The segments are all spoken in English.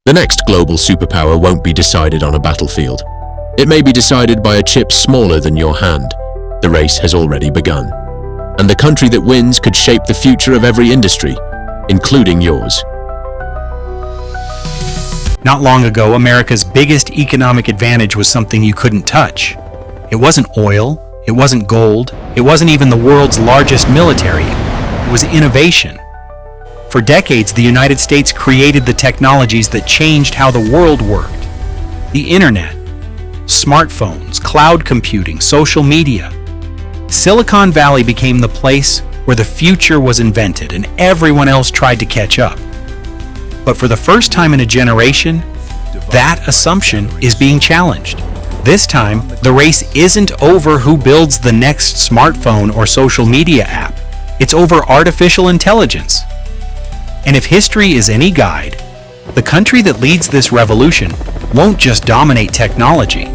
The next global superpower won't be decided on a battlefield. It may be decided by a chip smaller than your hand. The race has already begun. And the country that wins could shape the future of every industry, including yours. Not long ago, America's biggest economic advantage was something you couldn't touch. It wasn't oil, it wasn't gold, it wasn't even the world's largest military. It was innovation. For decades, the United States created the technologies that changed how the world worked. The internet, smartphones, cloud computing, social media. Silicon Valley became the place where the future was invented and everyone else tried to catch up. But for the first time in a generation, that assumption is being challenged. This time, the race isn't over who builds the next smartphone or social media app. It's over artificial intelligence. And if history is any guide, the country that leads this revolution won't just dominate technology.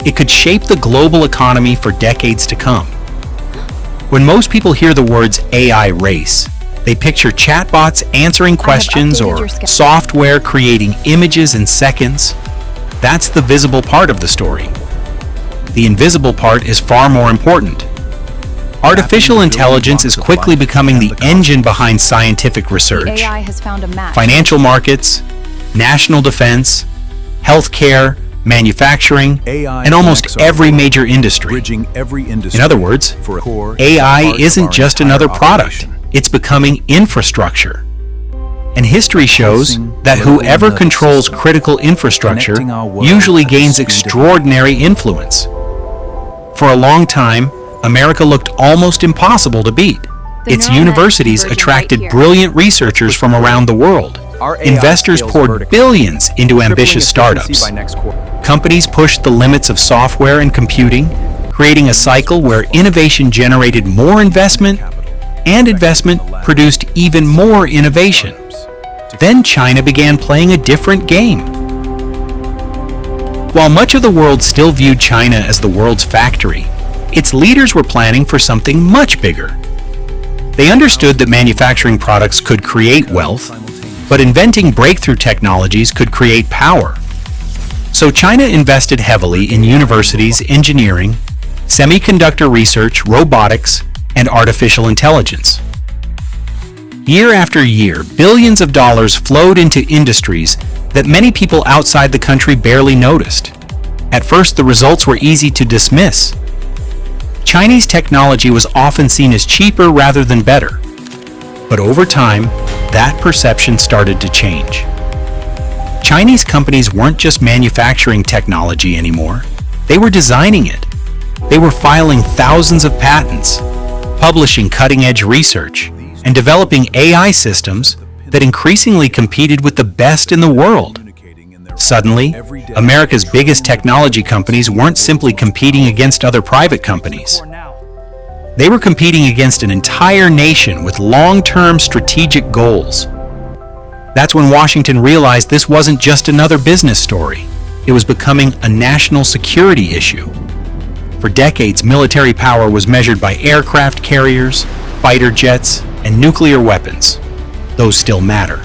It could shape the global economy for decades to come. When most people hear the words AI race, they picture chatbots answering questions or software creating images in seconds. That's the visible part of the story. The invisible part is far more important. Artificial intelligence is quickly becoming the engine behind scientific research, financial markets, national defense, healthcare, manufacturing, and almost every major industry. In other words, AI isn't just another product. It's becoming infrastructure. And history shows that whoever controls critical infrastructure usually gains extraordinary influence. For a long time, America looked almost impossible to beat. Its universities attracted brilliant researchers from around the world. Investors poured billions into ambitious startups. Companies pushed the limits of software and computing, creating a cycle where innovation generated more investment, and investment produced even more innovation. Then China began playing a different game. While much of the world still viewed China as the world's factory, its leaders were planning for something much bigger. They understood that manufacturing products could create wealth, but inventing breakthrough technologies could create power. So China invested heavily in universities, engineering, semiconductor research, robotics, and artificial intelligence. Year after year, billions of dollars flowed into industries that many people outside the country barely noticed. At first, the results were easy to dismiss. Chinese technology was often seen as cheaper rather than better. But over time, that perception started to change. Chinese companies weren't just manufacturing technology anymore. They were designing it. They were filing thousands of patents, publishing cutting-edge research, and developing AI systems that increasingly competed with the best in the world. Suddenly, America's biggest technology companies weren't simply competing against other private companies. They were competing against an entire nation with long-term strategic goals. That's when Washington realized this wasn't just another business story. It was becoming a national security issue. For decades, military power was measured by aircraft carriers, fighter jets, and nuclear weapons. Those still matter.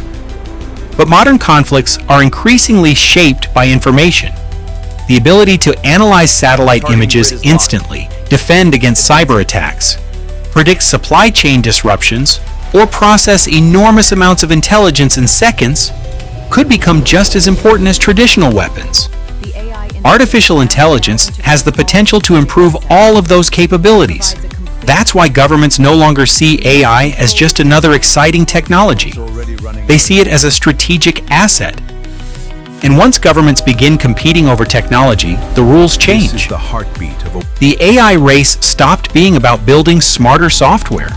But modern conflicts are increasingly shaped by information. The ability to analyze satellite images instantly, defend against cyber attacks, predict supply chain disruptions, or process enormous amounts of intelligence in seconds could become just as important as traditional weapons. Artificial intelligence has the potential to improve all of those capabilities. That's why governments no longer see AI as just another exciting technology. They see it as a strategic asset. And once governments begin competing over technology, the rules change. The AI race stopped being about building smarter software.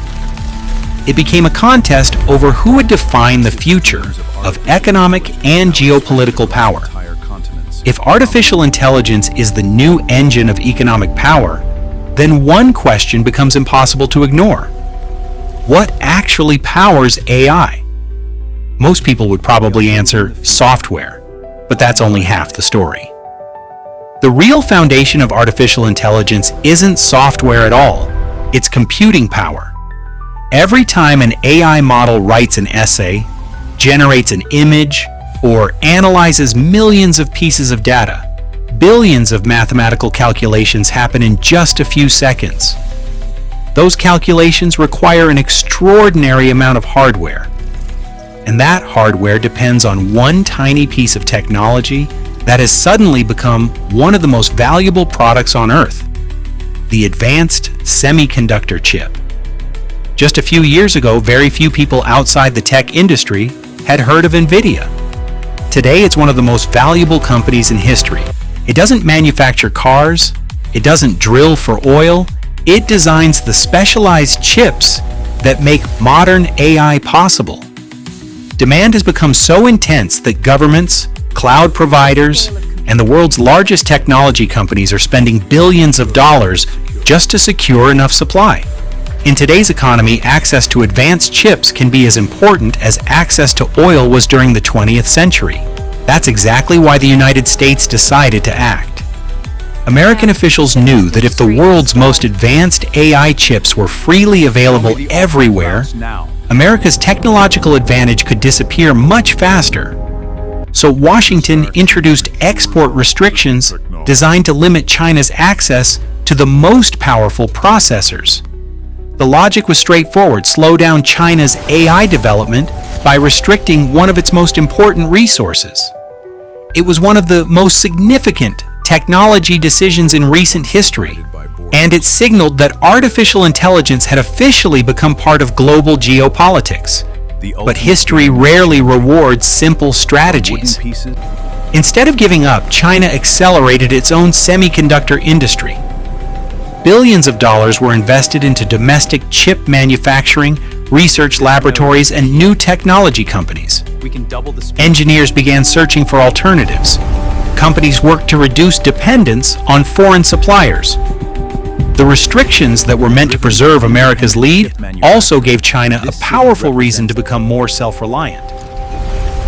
It became a contest over who would define the future of economic and geopolitical power. If artificial intelligence is the new engine of economic power, then one question becomes impossible to ignore. What actually powers AI? Most people would probably answer software, but that's only half the story. The real foundation of artificial intelligence isn't software at all, it's computing power. Every time an AI model writes an essay, generates an image, or analyzes millions of pieces of data. Billions of mathematical calculations happen in just a few seconds. Those calculations require an extraordinary amount of hardware. And that hardware depends on one tiny piece of technology that has suddenly become one of the most valuable products on Earth: the advanced semiconductor chip. Just a few years ago, very few people outside the tech industry had heard of NVIDIA. Today, it's one of the most valuable companies in history. It doesn't manufacture cars, it doesn't drill for oil, it designs the specialized chips that make modern AI possible. Demand has become so intense that governments, cloud providers, and the world's largest technology companies are spending billions of dollars just to secure enough supply. In today's economy, access to advanced chips can be as important as access to oil was during the 20th century. That's exactly why the United States decided to act. American officials knew that if the world's most advanced AI chips were freely available everywhere, America's technological advantage could disappear much faster. So Washington introduced export restrictions designed to limit China's access to the most powerful processors. The logic was straightforward: slow down China's AI development by restricting one of its most important resources. It was one of the most significant technology decisions in recent history, and it signaled that artificial intelligence had officially become part of global geopolitics. But history rarely rewards simple strategies. Instead of giving up, China accelerated its own semiconductor industry. Billions of dollars were invested into domestic chip manufacturing, research laboratories, and new technology companies. Engineers began searching for alternatives. Companies worked to reduce dependence on foreign suppliers. The restrictions that were meant to preserve America's lead also gave China a powerful reason to become more self-reliant.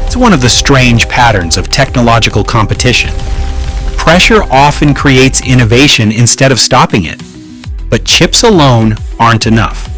It's one of the strange patterns of technological competition. Pressure often creates innovation instead of stopping it. But chips alone aren't enough.